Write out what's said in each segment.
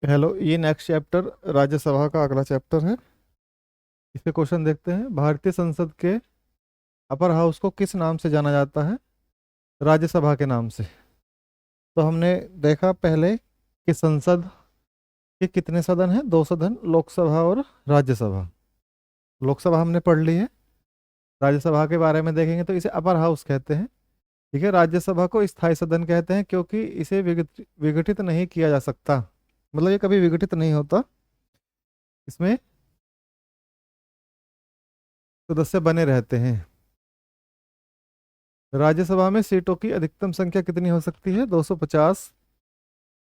Hello, ये next chapter Rajya Sabha का अगला चैप्टर है। इसके क्वेश्चन देखते हैं। भारतीय संसद के अपर हाउस को किस नाम से जाना जाता है? राज्यसभा के नाम से। तो हमने देखा पहले कि संसद के कितने सदन हैं? दो सदन, लोकसभा और राज्यसभा। लोकसभा हमने पढ़ ली है। राज्यसभा के बारे में देखेंगे तो इसे अपर हाउस कहते हैं। ठीक है। राज्यसभा को स्थायी सदन कहते हैं क्योंकि इसे विघटित नहीं किया जा सकता। मतलब ये कभी विघटित नहीं होता, इसमें सदस्य बने रहते हैं। राज्यसभा में सीटों की अधिकतम संख्या कितनी हो सकती है? 250।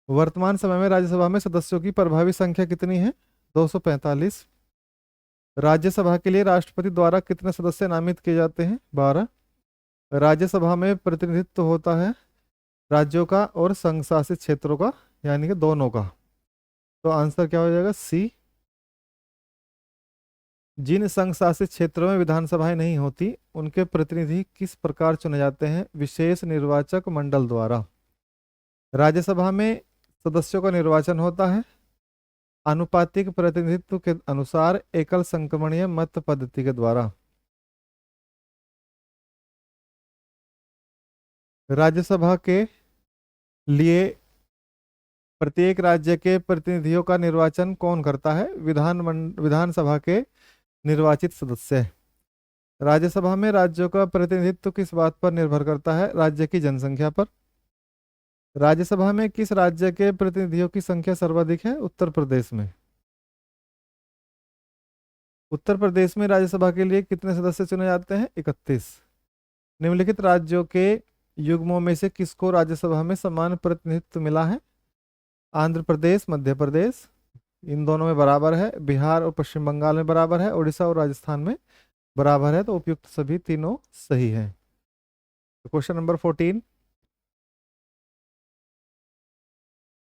वर्तमान समय में राज्यसभा में सदस्यों की प्रभावी संख्या कितनी है? 245। राज्यसभा के लिए राष्ट्रपति द्वारा कितने सदस्य नामित किए जाते हैं? 12। राज्यसभा में प्रतिनिधित्व होता है राज्यों का और संघ शासित क्षेत्रों का, यानी कि दोनों का। तो आंसर क्या हो जाएगा? सी। जिन संघ शासित क्षेत्रों में विधानसभाएं नहीं होती उनके प्रतिनिधि किस प्रकार चुने जाते हैं? विशेष निर्वाचक मंडल द्वारा। राज्यसभा में सदस्यों का निर्वाचन होता है आनुपातिक प्रतिनिधित्व के अनुसार एकल संक्रमणीय मत पद्धति के द्वारा। राज्यसभा के लिए प्रत्येक राज्य के प्रतिनिधियों का निर्वाचन कौन करता है? विधानसभा के निर्वाचित सदस्य। राज्यसभा में राज्यों का प्रतिनिधित्व किस बात पर निर्भर करता है? राज्य की जनसंख्या पर। राज्यसभा में किस राज्य के प्रतिनिधियों की संख्या सर्वाधिक है? उत्तर प्रदेश में। उत्तर प्रदेश में राज्यसभा के लिए कितने सदस्य चुने जाते हैं? 31। निम्नलिखित राज्यों के युग्मों में से किसको राज्यसभा में समान प्रतिनिधित्व मिला है? आंध्र प्रदेश, मध्य प्रदेश, इन दोनों में बराबर है। बिहार और पश्चिम बंगाल में बराबर है। उड़ीसा और राजस्थान में बराबर है। तो उपयुक्त सभी तीनों सही है। Question number 14।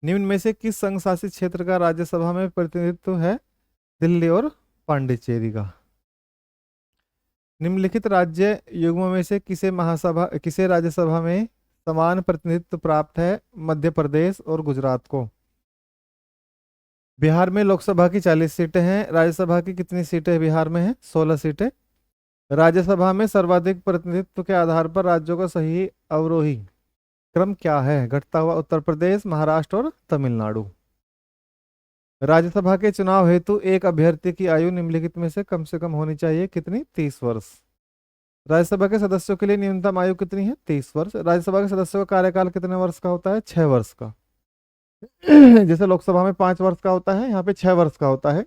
निम्न में से किस संघ शासित क्षेत्र का राज्यसभा में प्रतिनिधित्व है? दिल्ली और पांडिचेरी का। निम्नलिखित राज्य युग्मों में से किसे राज्यसभा में समान प्रतिनिधित्व प्राप्त है? मध्य प्रदेश और गुजरात को। बिहार में लोकसभा की 40 सीटें हैं। राज्यसभा की कितनी सीटें बिहार में हैं? 16 सीटें। राज्यसभा में सर्वाधिक प्रतिनिधित्व के आधार पर राज्यों का सही अवरोही क्रम क्या है? घटता हुआ उत्तर प्रदेश, महाराष्ट्र और तमिलनाडु। राज्यसभा के चुनाव हेतु एक अभ्यर्थी की आयु निम्नलिखित में से कम होनी चाहिए कितनी? 30 वर्ष। राज्यसभा के सदस्यों के लिए न्यूनतम आयु कितनी है? 30 वर्ष। राज्यसभा के सदस्यों का कार्यकाल कितने वर्ष का होता है? 6 वर्ष का। जैसे लोकसभा में 5 वर्ष का होता है, यहाँ पे 6 वर्ष का होता है।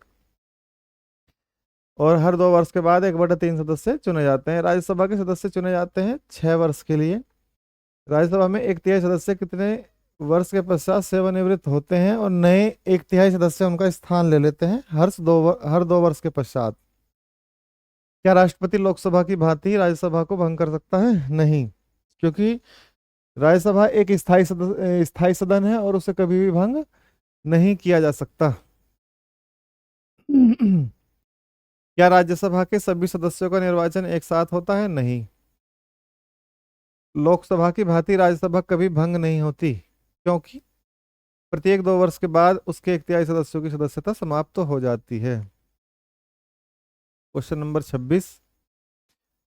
और हर 2 वर्ष के बाद 1/3 सदस्य चुने जाते हैं। राज्यसभा के सदस्य चुने जाते हैं 6 वर्ष के लिए। राज्यसभा में 1/3 सदस्य कितने वर्ष के पश्चात सेवानिवृत्त होते हैं और नए 1/3 सदस्य उनका स्थान ले लेते हैं हर 2 वर्ष के पश्चात। क्या राष्ट्रपति लोकसभा की भांति राज्यसभा को भंग कर सकता है? नहीं, क्योंकि राज्यसभा एक स्थायी सदन है और उसे कभी भी भंग नहीं किया जा सकता। क्या राज्यसभा के सभी सदस्यों का निर्वाचन एक साथ होता है? नहीं। लोकसभा की भांति राज्यसभा कभी भंग नहीं होती क्योंकि प्रत्येक 2 वर्ष के बाद उसके 1/3 सदस्यों की सदस्यता समाप्त हो जाती है। Question number 26।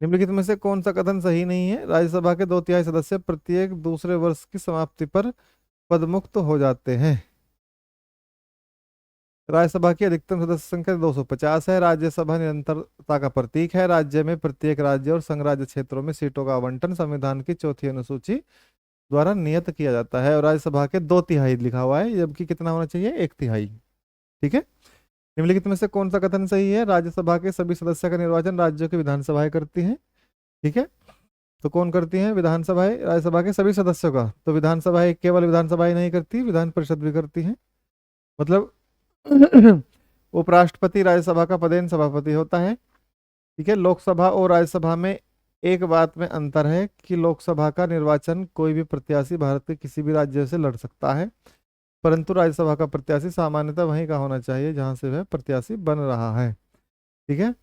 निम्नलिखित में से कौन सा कथन सही नहीं है? राज्यसभा के 2/3 सदस्य प्रत्येक दूसरे वर्ष की समाप्ति पर पदमुक्त हो जाते हैं। राज्यसभा की अधिकतम सदस्य संख्या 250 है। राज्यसभा निरंतरता का प्रतीक है। राज्य में प्रत्येक राज्य और संघ राज्य क्षेत्रों में सीटों का आवंटन संविधान की 4थी अनुसूची द्वारा नियत किया जाता है। और राज्यसभा के 2/3 लिखा हुआ है, जबकि कितना होना चाहिए? 1/3। ठीक है। निम्नलिखित में से कौन सा कथन सही है? राज्यसभा के सभी सदस्य का निर्वाचन राज्यों की विधानसभाएं करती हैं। ठीक है। तो कौन करती हैं? विधानसभाएं। राज्यसभा के सभी सदस्यों का तो विधानसभाएं केवल विधानसभाएं नहीं करती, विधान परिषद भी करती हैं। मतलब उपराष्ट्रपति राज्यसभा का पदेन सभापति होता है। ठीक है। लोकसभा और राज्यसभा में एक बात में अंतर है कि लोकसभा का निर्वाचन कोई भी प्रत्याशी भारत के किसी भी राज्य से लड़ सकता है, परंतु राज्यसभा का प्रत्याशी सामान्यतः वहीं का होना चाहिए जहां से वह प्रत्याशी बन रहा है। ठीक है।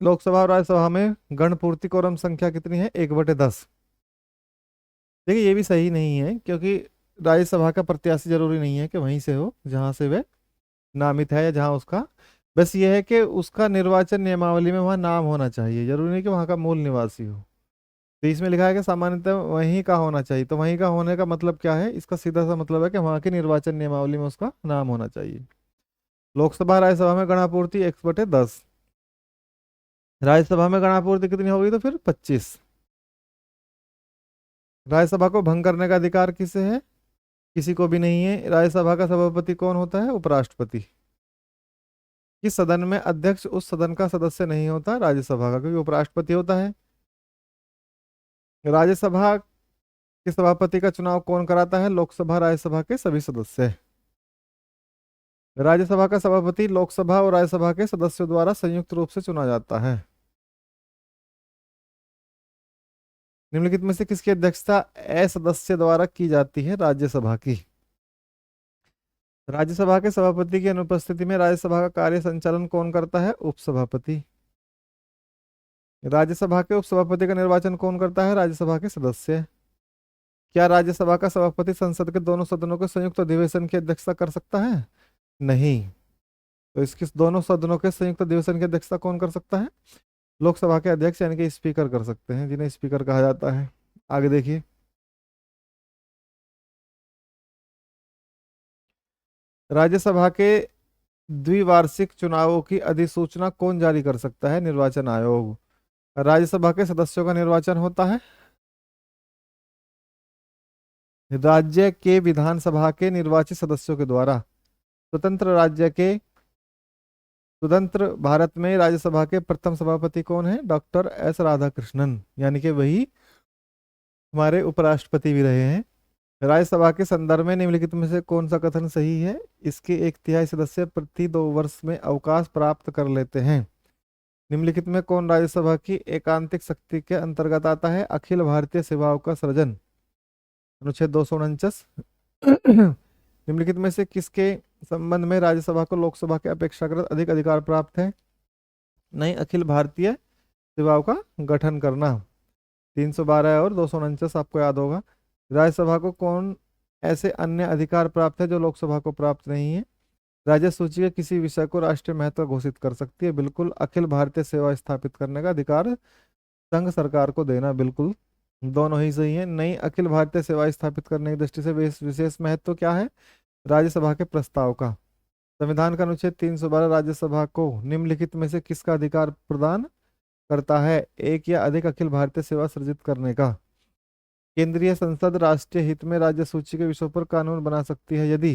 लोकसभा और राज्यसभा में गण पूर्ति कोरम संख्या कितनी है? 1/10। देखिए, ये भी सही नहीं है क्योंकि राज्यसभा का प्रत्याशी जरूरी नहीं है कि वहीं से हो जहां से वह नामित है या जहां उसका, बस ये है कि उसका निर्वाचन नियमावली में वहाँ नाम होना चाहिए, जरूरी नहीं कि वहाँ का मूल निवासी हो। तो इसमें लिखा है कि सामान्यतः वहीं का होना चाहिए, तो वहीं का होने का मतलब क्या है, इसका सीधा सा मतलब है कि वहाँ की निर्वाचन नियमावली में उसका नाम होना चाहिए। लोकसभा राज्यसभा में गणापूर्ति 1/10। राज्यसभा में गणापूर्ति कितनी होगी, तो फिर 25। राज्यसभा को भंग करने का अधिकार किसे है, किसी को भी नहीं है। राज्यसभा का सभापति कौन होता है, उपराष्ट्रपति। किस सदन में अध्यक्ष उस सदन का सदस्य नहीं होता, राज्यसभा का, क्योंकि उपराष्ट्रपति होता है। राज्यसभा के सभापति का चुनाव कौन कराता है, लोकसभा राज्यसभा के सभी सदस्य। राज्यसभा का सभापति लोकसभा और राज्यसभा के सदस्यों द्वारा संयुक्त रूप से चुना जाता है। निम्नलिखित में से किसकी अध्यक्षता असदस्य द्वारा की जाती है, राज्यसभा की। राज्यसभा के सभापति की अनुपस्थिति में राज्यसभा का कार्य संचालन कौन करता है, उपसभापति। राज्यसभा के उपसभापति का निर्वाचन कौन करता है, राज्यसभा के सदस्य। क्या राज्यसभा का सभापति संसद के दोनों सदनों के संयुक्त अधिवेशन की अध्यक्षता कर सकता है, नहीं। तो इसकी दोनों सदनों के संयुक्त अधिवेशन की अध्यक्षता कौन कर सकता है, लोकसभा के अध्यक्ष यानी कि स्पीकर कर सकते हैं, जिन्हें स्पीकर कहा जाता है। आगे देखिए, राज्यसभा के द्विवार्षिक चुनावों की अधिसूचना कौन जारी कर सकता है, निर्वाचन आयोग। राज्यसभा के सदस्यों का निर्वाचन होता है राज्य के विधानसभा के निर्वाचित सदस्यों के द्वारा। स्वतंत्र भारत में राज्यसभा के प्रथम सभापति कौन है, डॉक्टर एस राधाकृष्णन, यानी कि वही हमारे उपराष्ट्रपति भी रहे हैं। राज्यसभा के संदर्भ में निम्नलिखित में से कौन सा कथन सही है, इसके 1/3 सदस्य प्रति 2 वर्ष में अवकाश प्राप्त कर लेते हैं। निम्नलिखित में कौन राज्यसभा की एकांतिक शक्ति के अंतर्गत आता है, अखिल भारतीय सेवाओं का सृजन, अनुच्छेद 249। निम्नलिखित में से किसके संबंध में राज्यसभा को लोकसभा के अपेक्षाकृत अधिक अधिकार प्राप्त है, नहीं, अखिल भारतीय सेवाओं का गठन करना। 312 और 249 आपको याद होगा। राज्यसभा को कौन ऐसे अन्य अधिकार प्राप्त है जो लोकसभा को प्राप्त नहीं है, राज्य सूची के किसी विषय को राष्ट्रीय महत्व घोषित कर सकती है, बिल्कुल। अखिल भारतीय सेवा स्थापित करने का अधिकार संघ सरकार को देना, बिल्कुल, दोनों ही सही है। नहीं, अखिल भारतीय सेवा स्थापित करने की दृष्टि से विशेष महत्व क्या है, राज्यसभा के प्रस्ताव का। संविधान का अनुच्छेद 312 राज्यसभा को निम्नलिखित में से किसका अधिकार प्रदान करता है, एक या अधिक अखिल भारतीय सेवा सृजित करने का। केंद्रीय संसद राष्ट्रीय हित में राज्य सूची के विषयों पर कानून बना सकती है यदि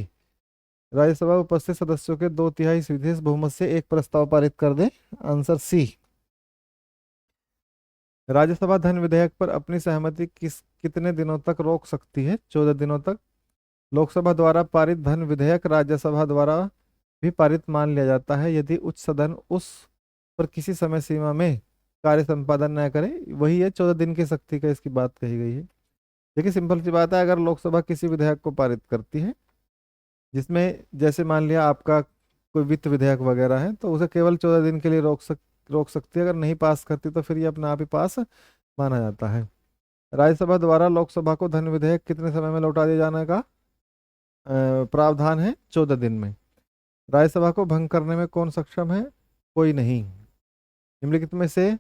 राज्यसभा उपस्थित सदस्यों के 2/3 विशेष बहुमत से एक प्रस्ताव पारित कर दे, आंसर सी। राज्यसभा धन विधेयक पर अपनी सहमति कितने दिनों तक रोक सकती है, 14 दिनों तक। लोकसभा द्वारा पारित धन विधेयक राज्यसभा द्वारा भी पारित मान लिया जाता है यदि उच्च सदन उस पर किसी समय सीमा में कार्य संपादन न करे, वही है 14 दिन की सख्ती का इसकी बात कही गई है। देखिए सिंपल सी बात है, अगर लोकसभा किसी विधेयक को पारित करती है जिसमें जैसे मान लिया आपका कोई वित्त विधेयक वगैरह है, तो उसे केवल 14 दिन के लिए रोक सकती है, अगर नहीं पास करती तो फिर ये अपने आप ही पास माना जाता है। राज्यसभा द्वारा लोकसभा को धन विधेयक कितने समय में लौटा दिए जाने का प्रावधान है, 14 दिन में। राज्यसभा को भंग करने में कौन सक्षम है, कोई नहीं। निम्नलिखित में से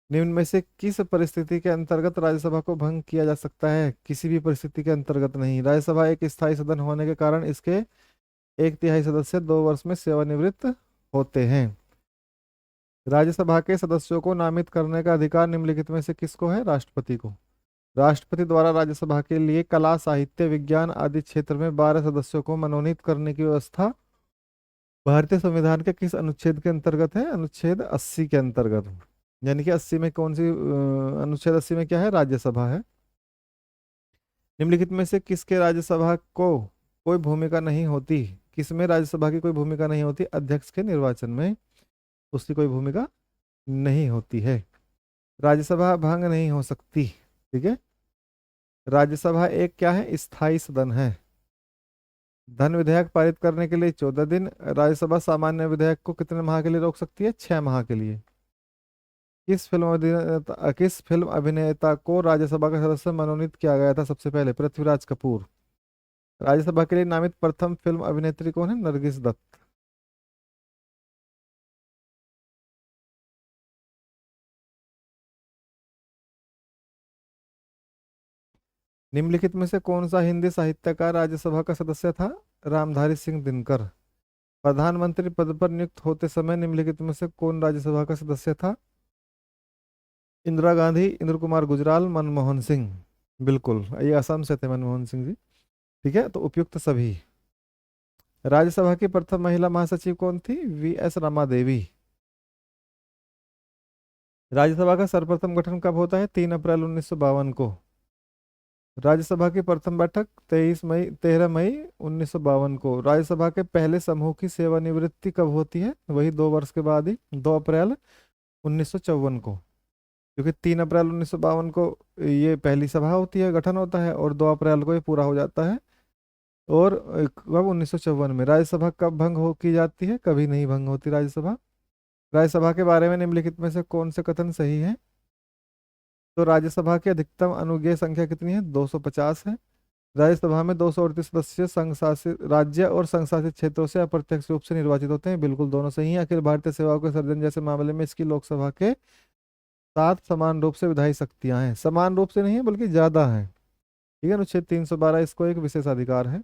निम्न में से किस परिस्थिति के अंतर्गत राज्यसभा को भंग किया जा सकता है, किसी भी परिस्थिति के अंतर्गत नहीं। राज्यसभा एक स्थायी सदन होने के कारण इसके 1/3 सदस्य 2 वर्ष में सेवानिवृत्त होते हैं। राज्यसभा के सदस्यों को नामित करने का अधिकार निम्नलिखित में से किसको है, राष्ट्रपति को। राष्ट्रपति द्वारा राज्यसभा के लिए कला साहित्य विज्ञान आदि क्षेत्र में 12 सदस्यों को मनोनीत करने की व्यवस्था भारतीय संविधान के किस अनुच्छेद के अंतर्गत है, अनुच्छेद 80 के अंतर्गत। यानी कि 80 में कौन सी अनुच्छेद 80 में क्या है, राज्यसभा है। निम्नलिखित में से किसके राज्यसभा को कोई भूमिका नहीं होती, किसमें राज्यसभा की कोई भूमिका नहीं होती, अध्यक्ष के निर्वाचन में उसकी कोई भूमिका नहीं होती है। राज्यसभा भंग नहीं हो सकती, ठीक है। राज्यसभा एक क्या है, स्थायी सदन है। धन विधेयक पारित करने के लिए 14 दिन। राज्यसभा सामान्य विधेयक को कितने माह के लिए रोक सकती है, 6 माह के लिए। किस फिल्म अभिनेता को राज्यसभा का सदस्य मनोनीत किया गया था सबसे पहले, पृथ्वीराज कपूर। राज्यसभा के लिए नामित प्रथम फिल्म अभिनेत्री कौन है? नरगिस दत्त। निम्नलिखित में से कौन सा हिंदी साहित्यकार राज्यसभा का सदस्य था? रामधारी सिंह दिनकर। प्रधानमंत्री पद पर नियुक्त होते समय निम्नलिखित में से कौन राज्यसभा का सदस्य था? इंदिरा गांधी, इंद्र कुमार गुजराल, मनमोहन सिंह। बिल्कुल, ये असम से थे मनमोहन सिंह जी। ठीक है, तो उपयुक्त सभी। राज्यसभा की प्रथम महिला महासचिव कौन थी? V S Rama Devi. राज्यसभा का सर्वप्रथम गठन कब होता है? 3 अप्रैल 1952 को। राज्यसभा की प्रथम बैठक 13 मई 1952 को। राज्यसभा के पहले समूह की सेवानिवृत्ति कब होती है? वही 2 वर्ष के बाद ही, 2 अप्रैल 1954 को। क्योंकि 3 अप्रैल 1952 को ये पहली सभा होती है, गठन होता है, और 2 अप्रैल को ये पूरा हो जाता है। और कब? 1954 में। राज्यसभा कब भंग हो की जाती है? कभी नहीं भंग होती राज्यसभा। राज्यसभा के बारे में निम्नलिखित में से कौन से कथन सही है? तो राज्यसभा की अधिकतम अनुज्ञेय संख्या कितनी है? 250 है। राज्यसभा में 238 सदस्य संघ शासित राज्य और संघ शासित क्षेत्रों से अप्रत्यक्ष रूप से निर्वाचित होते हैं। बिल्कुल, दोनों सही हैं। अखिल भारतीय सेवाओं के सर्जन जैसे मामले में इसकी लोकसभा के 7 समान रूप से विधायी शक्तियां हैं। समान रूप से नहीं है, बल्कि ज्यादा है। ठीक है, अनुच्छेद 312 इसको एक विशेष अधिकार है।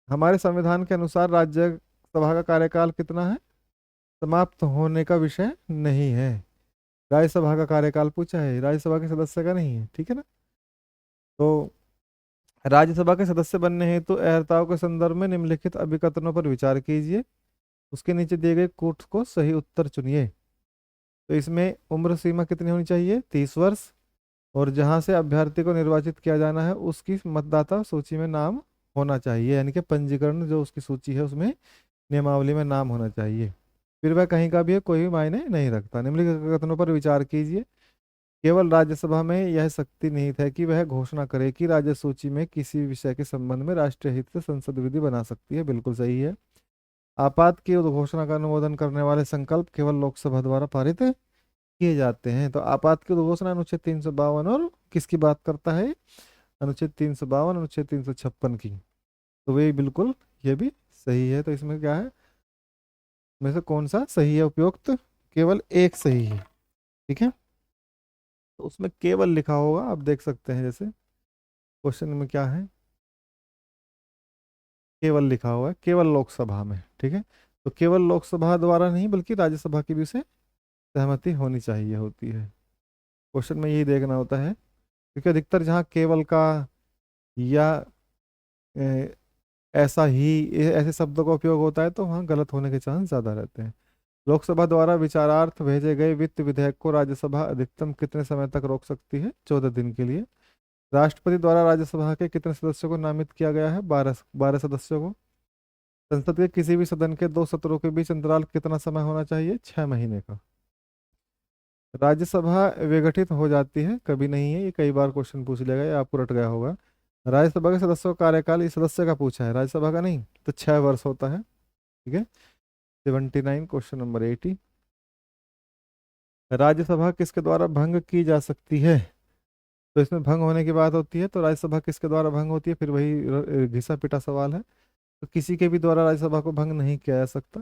हमारे संविधान के अनुसार राज्यसभा का कार्यकाल कितना है? समाप्त होने का विषय नहीं है। राज्यसभा का कार्यकाल पूछा है, राज्यसभा के सदस्य का नहीं है। ठीक है ना। तो राज्यसभा के सदस्य बनने हेतु अर्हताओं के संदर्भ में निम्नलिखित अभिकथनों पर विचार कीजिए। उसके नीचे दिए गए कोट को सही उत्तर चुनिए। तो इसमें उम्र सीमा कितनी होनी चाहिए? 30 वर्ष। और जहां से अभ्यर्थी को निर्वाचित किया जाना है उसकी मतदाता सूची में नाम होना चाहिए, यानी कि पंजीकरण जो उसकी सूची है उसमें नियमावली में नाम होना चाहिए। फिर वह कहीं का भी है, कोई भी मायने नहीं रखता। निम्नलिखित कथनों पर विचार कीजिए। केवल राज्यसभा में यह शक्ति निहित है कि वह घोषणा करे कि राज्य सूची में किसी विषय के संबंध में राष्ट्रीय हित से संसद विधि बना सकती है। बिल्कुल सही है। आपात की उद्घोषणा का अनुमोदन करने वाले संकल्प केवल लोकसभा द्वारा पारित किए जाते हैं। तो आपात की उद्घोषणा अनुच्छेद 352 और किसकी बात करता है? अनुच्छेद 352, अनुच्छेद 356 की। तो वे बिल्कुल, ये भी सही है। तो इसमें क्या है, में से कौन सा सही है? उपयुक्त केवल एक सही है। ठीक है, तो उसमें केवल लिखा होगा, आप देख सकते हैं जैसे क्वेश्चन में क्या है, केवल लिखा हुआ है, केवल लोकसभा में। ठीक है, तो केवल लोकसभा द्वारा नहीं बल्कि राज्यसभा की भी उसे सहमति होनी चाहिए होती है। क्वेश्चन में यही देखना होता है, क्योंकि अधिकतर जहाँ केवल का या ए, ऐसा ही ऐसे शब्दों का उपयोग होता है तो वहाँ गलत होने के चांस ज्यादा रहते हैं। लोकसभा द्वारा विचारार्थ भेजे गए वित्त विधेयक को राज्यसभा अधिकतम कितने समय तक रोक सकती है? 14 दिन के लिए। राष्ट्रपति द्वारा राज्यसभा के कितने सदस्यों को नामित किया गया है? 12 सदस्यों को। संसद के किसी भी सदन के 2 सत्रों के बीच अंतराल कितना समय होना चाहिए? 6 महीने का। राज्यसभा विघटित हो जाती है? कभी नहीं है। ये कई बार क्वेश्चन पूछ लिया गया, ये आपको रट गया होगा। राज्यसभा के सदस्यों का कार्यकाल, इस सदस्य का पूछा है, राज्यसभा का नहीं, तो 6 वर्ष होता है। ठीक है, 79, क्वेश्चन नंबर 80। राज्यसभा किसके द्वारा भंग की जा सकती है? तो इसमें भंग होने की बात होती है, तो राज्यसभा किसके द्वारा भंग होती है? फिर वही घिसा पिटा सवाल है। तो किसी के भी द्वारा राज्यसभा को भंग नहीं किया जा सकता।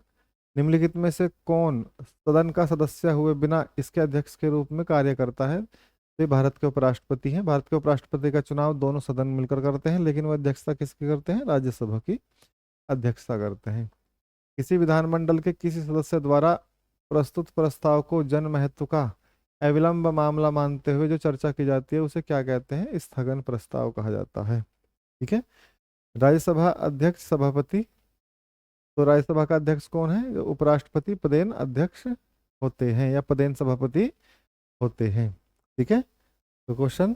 निम्नलिखित में से कौन सदन का सदस्य हुए बिना इसके अध्यक्ष के रूप में कार्य करता है? तो ये भारत के उपराष्ट्रपति हैं। भारत के उपराष्ट्रपति का चुनाव दोनों सदन मिलकर करते हैं, लेकिन वह अध्यक्षता किसकी करते हैं? राज्यसभा की अध्यक्षता करते हैं। किसी विधानमंडल के किसी सदस्य द्वारा प्रस्तुत प्रस्ताव को जन महत्व का अविलंब मामला मानते हुए जो चर्चा की जाती है उसे क्या कहते हैं? स्थगन प्रस्ताव कहा जाता है। ठीक है, राज्यसभा अध्यक्ष सभापति। तो राज्यसभा का अध्यक्ष कौन है? जो उपराष्ट्रपति पदेन अध्यक्ष होते हैं या पदेन सभापति होते हैं। ठीक है, तो क्वेश्चन